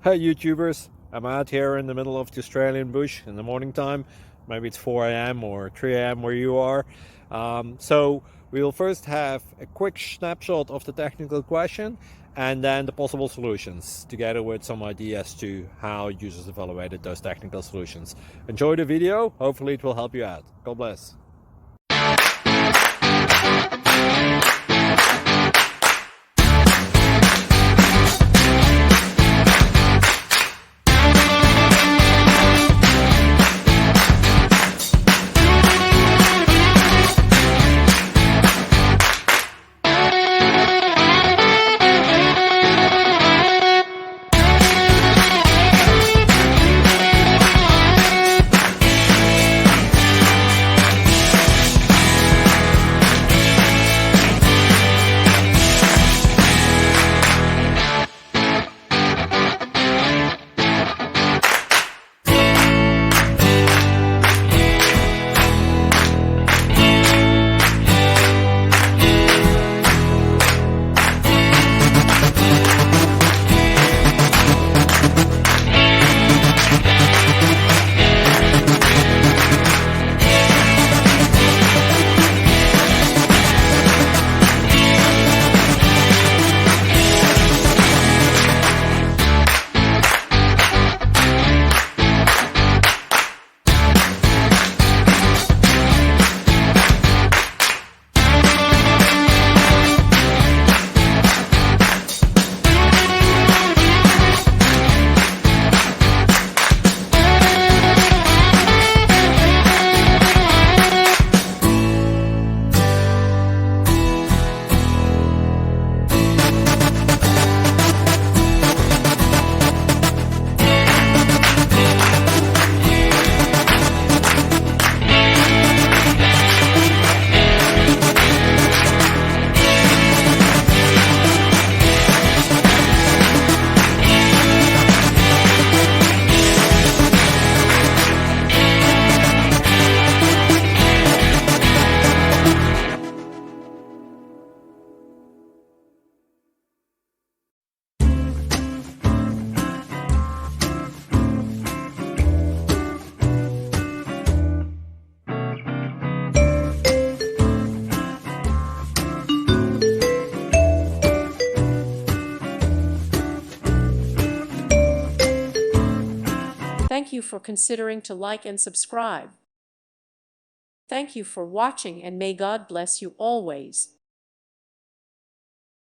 Hey YouTubers, I'm out here in the middle of the Australian bush in the morning time. Maybe it's 4 a.m. or 3 a.m. where you are. So we'll first have a quick snapshot of the technical question and then the possible solutions, together with some ideas to how users evaluated those technical solutions. Enjoy the video, hopefully it will help you out. God bless. Thank you for considering to like and subscribe. Thank you for watching, and may God bless you always.